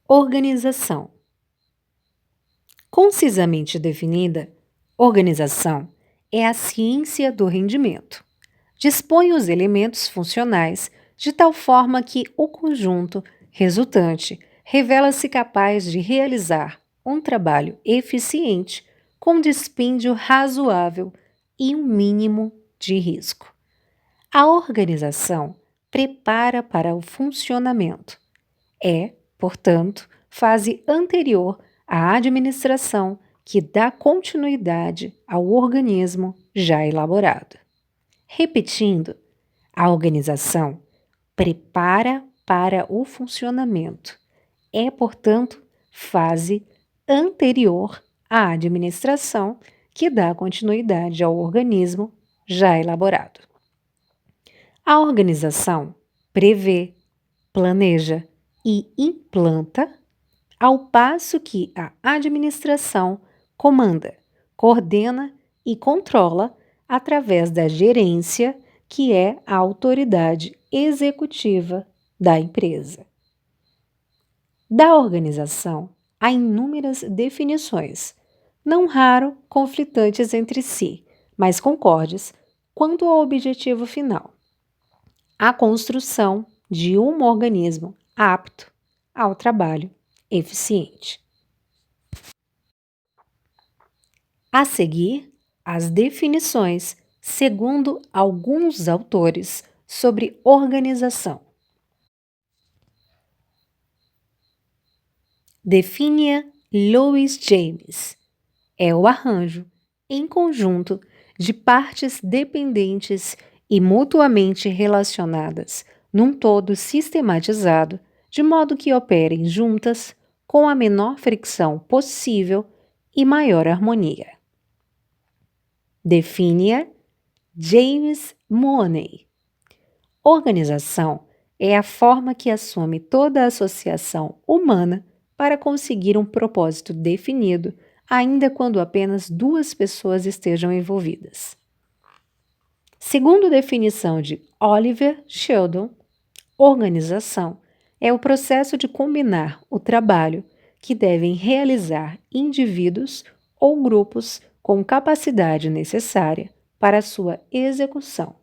Organização. Concisamente definida, organização é a ciência do rendimento. Dispõe os elementos funcionais de tal forma que o conjunto resultante revela-se capaz de realizar um trabalho eficiente com dispêndio razoável e um mínimo de risco. A organização prepara para o funcionamento. É, portanto, fase anterior à administração que dá continuidade ao organismo já elaborado. Repetindo, a organização prepara para o funcionamento. É, portanto, fase anterior à administração que dá continuidade ao organismo já elaborado. A organização prevê, planeja e implanta, ao passo que a administração comanda, coordena e controla através da gerência, que é a autoridade executiva da empresa. Da organização, há inúmeras definições, não raro conflitantes entre si, mas concordes quanto ao objetivo final: a construção de um organismo apto ao trabalho eficiente. A seguir, as definições segundo alguns autores sobre organização. Define-a Louis James. É o arranjo, em conjunto, de partes dependentes e mutuamente relacionadas, num todo sistematizado, de modo que operem juntas com a menor fricção possível e maior harmonia. Define-a James Money. Organização é a forma que assume toda a associação humana para conseguir um propósito definido, ainda quando apenas duas pessoas estejam envolvidas. Segundo a definição de Oliver Sheldon, organização é o processo de combinar o trabalho que devem realizar indivíduos ou grupos com capacidade necessária para sua execução,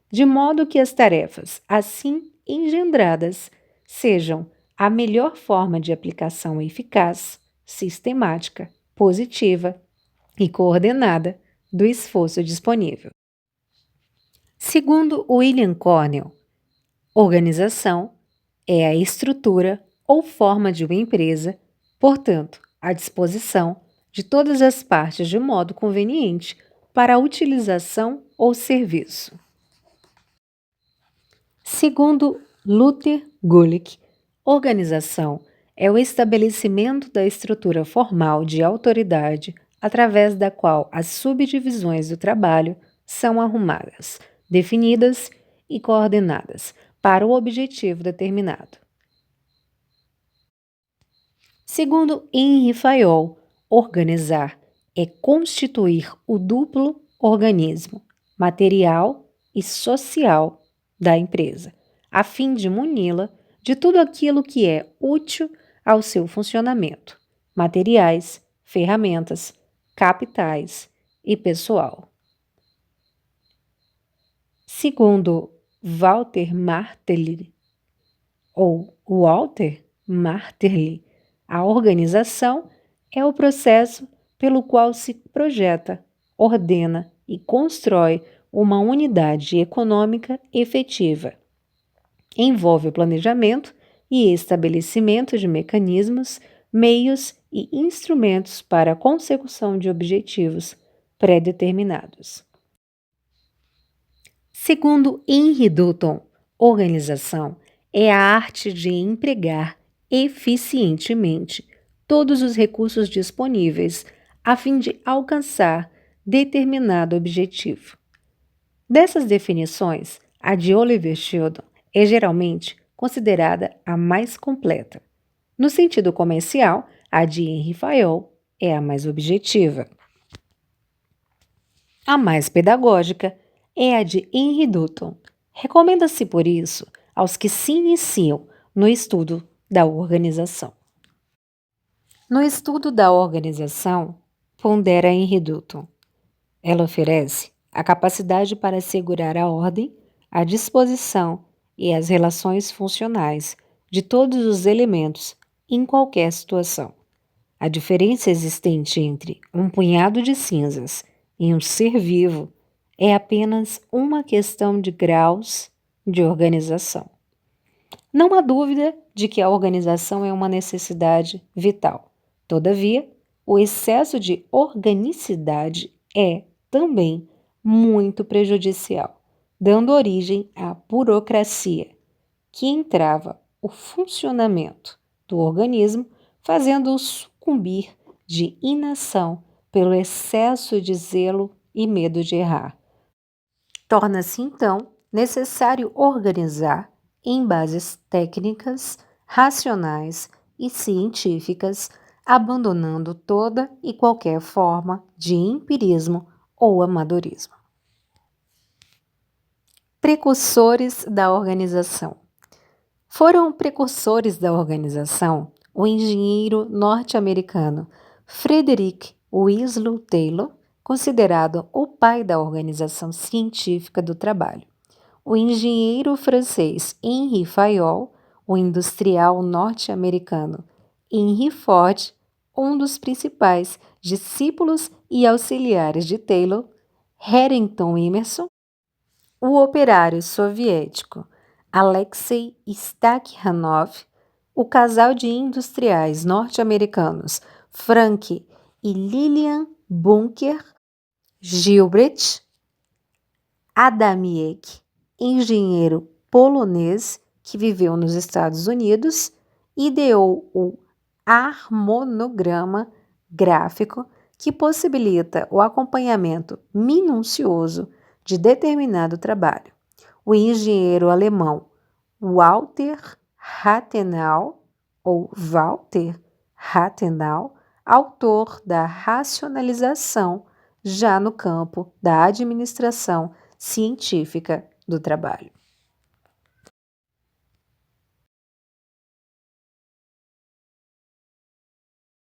de modo que as tarefas assim engendradas sejam a melhor forma de aplicação eficaz, sistemática, positiva e coordenada do esforço disponível. Segundo William Cornell, organização é a estrutura ou forma de uma empresa, portanto, à disposição de todas as partes de modo conveniente para a utilização ou serviço. Segundo Luther Gulick, organização é o estabelecimento da estrutura formal de autoridade através da qual as subdivisões do trabalho são arrumadas, definidas e coordenadas para o objetivo determinado. Segundo Henri Fayol, organizar é constituir o duplo organismo, material e social, da empresa, a fim de muni-la de tudo aquilo que é útil ao seu funcionamento, materiais, ferramentas, capitais e pessoal. Segundo Walter Martelly, a organização é o processo pelo qual se projeta, ordena e constrói uma unidade econômica efetiva. Envolve o planejamento e estabelecimento de mecanismos, meios e instrumentos para a consecução de objetivos pré-determinados. Segundo Henry Dutton, organização é a arte de empregar eficientemente todos os recursos disponíveis a fim de alcançar determinado objetivo. Dessas definições, a de Oliver Sheldon é geralmente considerada a mais completa. No sentido comercial, a de Henri Fayol é a mais objetiva. A mais pedagógica é a de Henry Dutton. Recomenda-se, por isso, aos que se iniciam no estudo da organização. No estudo da organização, pondera Henri ela oferece a capacidade para assegurar a ordem, a disposição e as relações funcionais de todos os elementos em qualquer situação. A diferença existente entre um punhado de cinzas e um ser vivo é apenas uma questão de graus de organização. Não há dúvida de que a organização é uma necessidade vital. Todavia, o excesso de organicidade é também muito prejudicial, dando origem à burocracia, que entrava o funcionamento do organismo, fazendo-o sucumbir de inação pelo excesso de zelo e medo de errar. Torna-se, então, necessário organizar em bases técnicas, racionais e científicas, abandonando toda e qualquer forma de empirismo ou amadorismo. Precursores da organização. Foram precursores da organização o engenheiro norte-americano Frederick Winslow Taylor, considerado o pai da organização científica do trabalho, o engenheiro francês Henri Fayol, o industrial norte-americano Henry Ford, um dos principais discípulos e auxiliares de Taylor, Harrington Emerson, o operário soviético Alexei Stakhanov, o casal de industriais norte-americanos Frank e Lillian Bunker, Gilbert Adamiec, engenheiro polonês que viveu nos Estados Unidos, ideou o harmonograma gráfico que possibilita o acompanhamento minucioso de determinado trabalho. O engenheiro alemão Walter Rathenau, autor da racionalização já no campo da administração científica do trabalho.